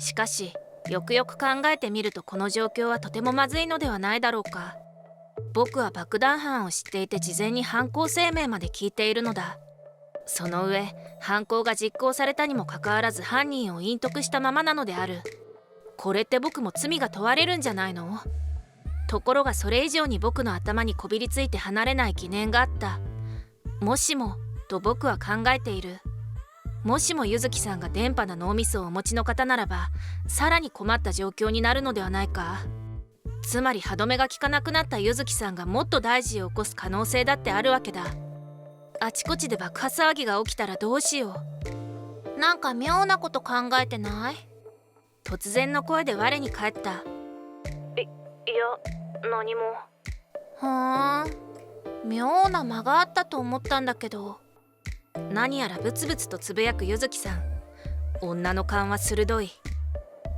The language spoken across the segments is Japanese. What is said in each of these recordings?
しかしよくよく考えてみるとこの状況はとてもまずいのではないだろうか。僕は爆弾犯を知っていて事前に犯行声明まで聞いているのだ。その上犯行が実行されたにもかかわらず犯人を隠匿したままなのである。これって僕も罪が問われるんじゃないの？ところがそれ以上に僕の頭にこびりついて離れない疑念があった。もしもと僕は考えている。もしも柚木さんが電波な脳みそをお持ちの方ならばさらに困った状況になるのではないか。つまり歯止めが効かなくなった柚木さんがもっと大事を起こす可能性だってあるわけだ。あちこちで爆破騒ぎが起きたらどうしよう。なんか妙なこと考えてない？突然の声で我に返った。いや何も。ふーん、妙な間があったと思ったんだけど。何やらブツブツとつぶやく柚木さん。女の勘は鋭い。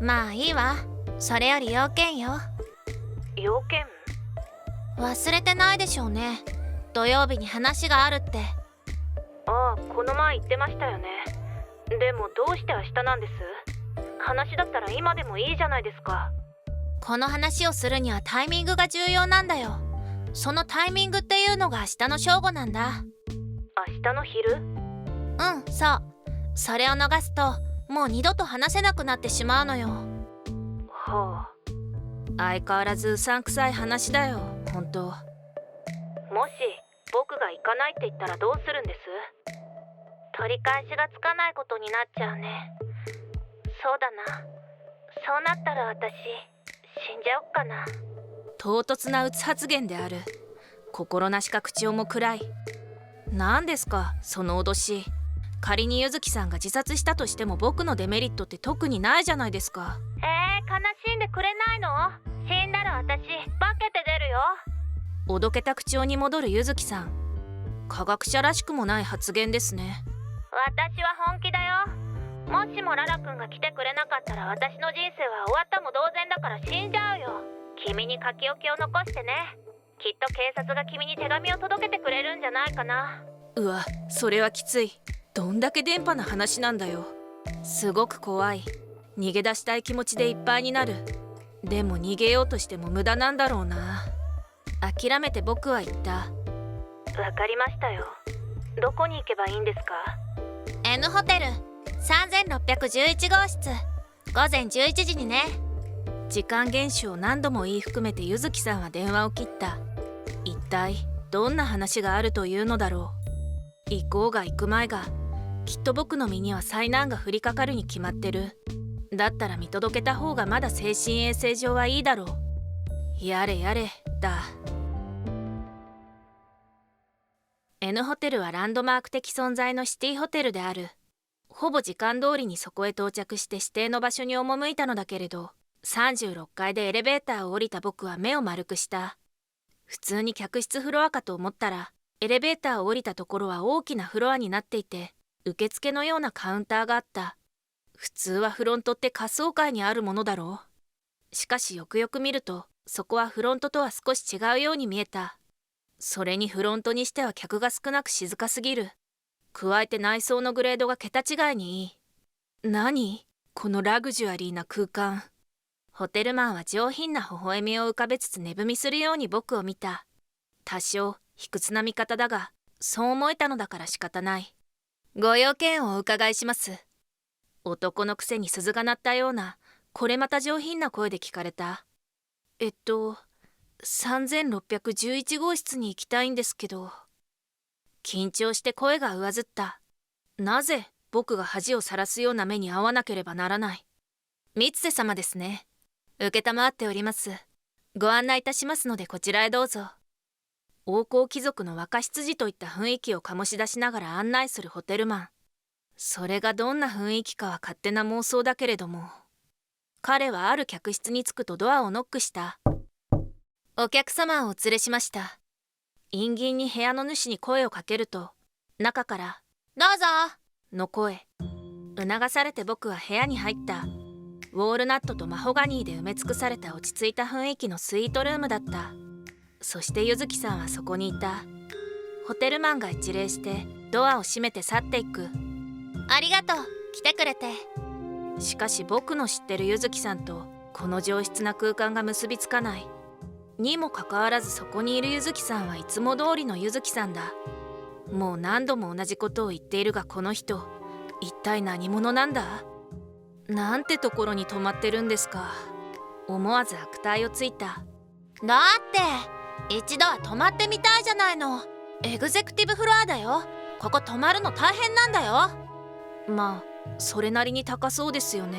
まあいいわ。それより要件よ。要件？忘れてないでしょうね。土曜日に話があるって。ああ、この前言ってましたよね。でもどうして明日なんです？話だったら今でもいいじゃないですか。この話をするにはタイミングが重要なんだよ。そのタイミングっていうのが明日の正午なんだ。明日の昼？うん、そう。それを逃すともう二度と話せなくなってしまうのよ。はあ、相変わらずうさんくさい話だよ、本当。もし僕が行かないって言ったらどうするんです？取り返しがつかないことになっちゃうね。そうだな。そうなったら私死んじゃおっかな。唐突な鬱発言である。心なしか口調も暗い。何ですかその脅し。仮に柚木さんが自殺したとしても僕のデメリットって特にないじゃないですか。悲しんでくれないの？死んだら私化けて出るよ。おどけた口調に戻る柚木さん。科学者らしくもない発言ですね。私は本気だよ。もしもララ君が来てくれなかったら私の人生は終わったも同然だから死んじゃうよ。君に書き置きを残してね。きっと警察が君に手紙を届けてくれるんじゃないかな。うわ、それはきつい。どんだけ電波な話なんだよ。すごく怖い。逃げ出したい気持ちでいっぱいになる。でも逃げようとしても無駄なんだろうな。諦めて僕は言った。わかりましたよ。どこに行けばいいんですか？ N ホテル3611号室。午前11時にね。時間厳守を何度も言い含めて柚木さんは電話を切った。一体どんな話があるというのだろう。行こうが行くまいがきっと僕の身には災難が降りかかるに決まってる。だったら見届けた方がまだ精神衛生上はいいだろう。やれやれだ。N ホテルはランドマーク的存在のシティホテルである。ほぼ時間通りにそこへ到着して指定の場所に赴いたのだけれど、36階でエレベーターを降りた僕は目を丸くした。普通に客室フロアかと思ったら、エレベーターを降りたところは大きなフロアになっていて、受付のようなカウンターがあった。普通はフロントって下層階にあるものだろう。しかしよくよく見ると、そこはフロントとは少し違うように見えた。それにフロントにしては客が少なく静かすぎる。加えて内装のグレードが桁違いにいい。何？このラグジュアリーな空間。ホテルマンは上品な微笑みを浮かべつつ寝踏みするように僕を見た。多少卑屈な見方だが、そう思えたのだから仕方ない。ご用件をお伺いします。男のくせに鈴が鳴ったような、これまた上品な声で聞かれた。3611号室に行きたいんですけど。緊張して声が上ずった。なぜ僕が恥をさらすような目に遭わなければならない。三瀬様ですね。承っております。ご案内いたしますのでこちらへどうぞ。王侯貴族の若執事といった雰囲気を醸し出しながら案内するホテルマン。それがどんな雰囲気かは勝手な妄想だけれども、彼はある客室に着くとドアをノックした。お客様をお連れしました。陰銀に部屋の主に声をかけると、中から「どうぞ!」の声。促されて僕は部屋に入った。ウォールナットとマホガニーで埋め尽くされた落ち着いた雰囲気のスイートルームだった。そして柚木さんはそこにいた。ホテルマンが一礼してドアを閉めて去っていく。ありがとう、来てくれて。しかし僕の知ってるゆずきさんとこの上質な空間が結びつかない。にもかかわらずそこにいるゆずきさんはいつも通りのゆずきさんだ。もう何度も同じことを言っているが、この人一体何者なんだ。なんてところに泊まってるんですか。思わず悪態をついた。だって一度は泊まってみたいじゃないの。エグゼクティブフロアだよ。ここ泊まるの大変なんだよ。まあそれなりに高そうですよね。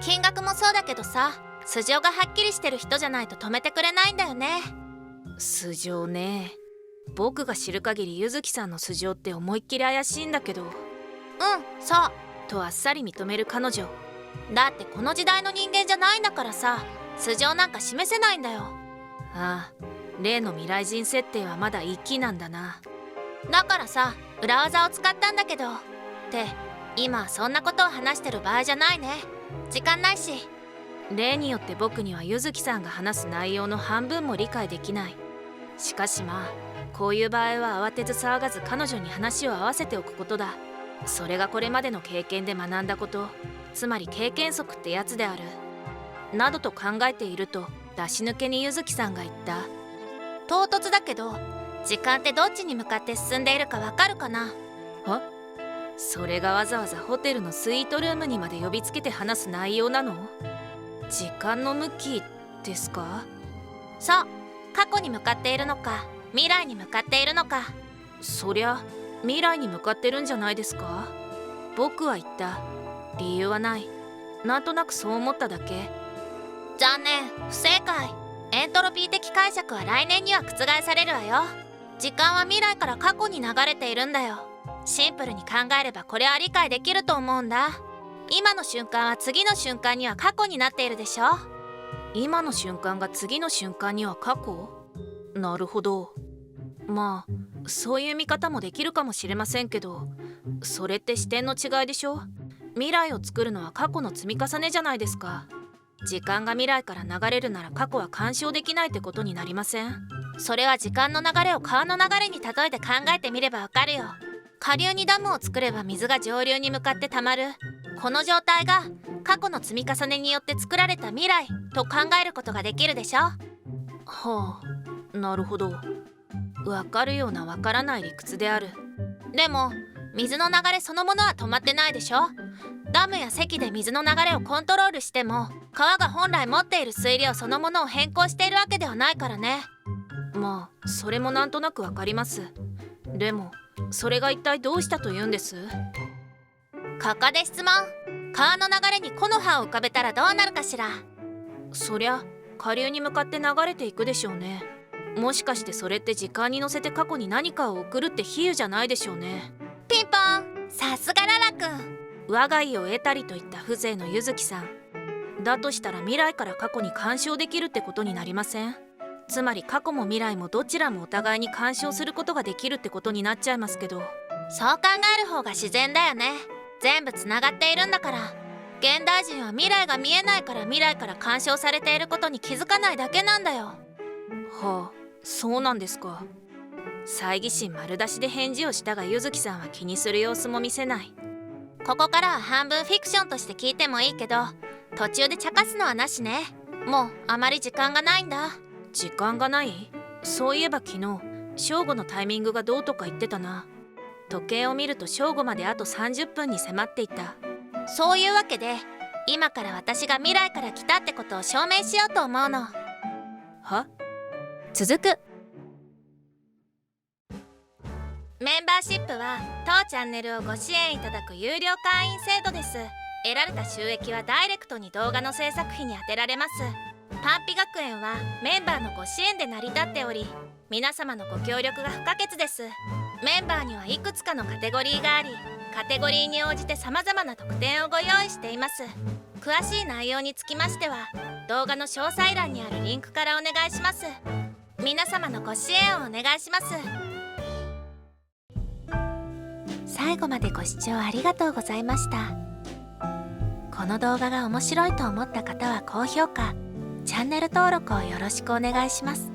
金額もそうだけどさ、素性がはっきりしてる人じゃないと泊めてくれないんだよね。素性ね。僕が知る限りゆずきさんの素性って思いっきり怪しいんだけど。そうとあっさり認める彼女。だってこの時代の人間じゃないんだからさ、素性なんか示せないんだよ。ああ、例の未来人設定はまだ一期なんだな。だからさ、裏技を使ったんだけど。って今はそんなことを話してる場合じゃないね。時間ないし。例によって僕にはゆずきさんが話す内容の半分も理解できない。しかしまあこういう場合は慌てず騒がず彼女に話を合わせておくことだ。それがこれまでの経験で学んだこと、つまり経験則ってやつである。などと考えていると出し抜けにゆずきさんが言った。唐突だけど、時間ってどっちに向かって進んでいるかわかるかな。それがわざわざホテルのスイートルームにまで呼びつけて話す内容なの？時間の向きですか？そう、過去に向かっているのか未来に向かっているのか。そりゃ未来に向かってるんじゃないですか？僕は言った。理由はない。なんとなくそう思っただけ。残念、不正解。エントロピー的解釈は来年には覆されるわよ。時間は未来から過去に流れているんだよ。シンプルに考えればこれは理解できると思うんだ。今の瞬間は次の瞬間には過去になっているでしょ。今の瞬間が次の瞬間には過去？なるほど。まあそういう見方もできるかもしれませんけど、それって視点の違いでしょ。未来を作るのは過去の積み重ねじゃないですか。時間が未来から流れるなら過去は干渉できないってことになりません？それは時間の流れを川の流れに例えて考えてみればわかるよ。下流にダムを作れば水が上流に向かってたまる。この状態が過去の積み重ねによって作られた未来と考えることができるでしょ。はあ、なるほど。わかるようなわからない理屈である。でも水の流れそのものは止まってないでしょ。ダムや堰で水の流れをコントロールしても、川が本来持っている水量そのものを変更しているわけではないからね。まあそれもなんとなくわかります。でもそれが一体どうしたというんです？ここで質問。川の流れに木の葉を浮かべたらどうなるかしら。そりゃ下流に向かって流れていくでしょうね。もしかしてそれって時間に乗せて過去に何かを送るって比喩じゃないでしょうね。ピンポン、さすがララくん。我が家を得たりといった風情のゆずきさんだとしたら、未来から過去に干渉できるってことになりません？つまり過去も未来もどちらもお互いに干渉することができるってことになっちゃいますけど。そう考える方が自然だよね。全部つながっているんだから。現代人は未来が見えないから未来から干渉されていることに気づかないだけなんだよ。はあ、そうなんですか。猜疑心丸出しで返事をしたが、ゆずきさんは気にする様子も見せない。ここからは半分フィクションとして聞いてもいいけど、途中で茶化すのはなしね。もうあまり時間がないんだ。時間がない？そういえば昨日正午のタイミングがどうとか言ってたな。時計を見ると正午まであと30分に迫っていた。そういうわけで、今から私が未来から来たってことを証明しようと思うの。は？続く。メンバーシップは当チャンネルをご支援いただく有料会員制度です。得られた収益はダイレクトに動画の制作費に充てられます。パンピ学園はメンバーのご支援で成り立っており、皆様のご協力が不可欠です。メンバーにはいくつかのカテゴリーがあり、カテゴリーに応じて様々な特典をご用意しています。詳しい内容につきましては動画の詳細欄にあるリンクからお願いします。皆様のご支援をお願いします。最後までご視聴ありがとうございました。この動画が面白いと思った方は高評価、チャンネル登録をよろしくお願いします。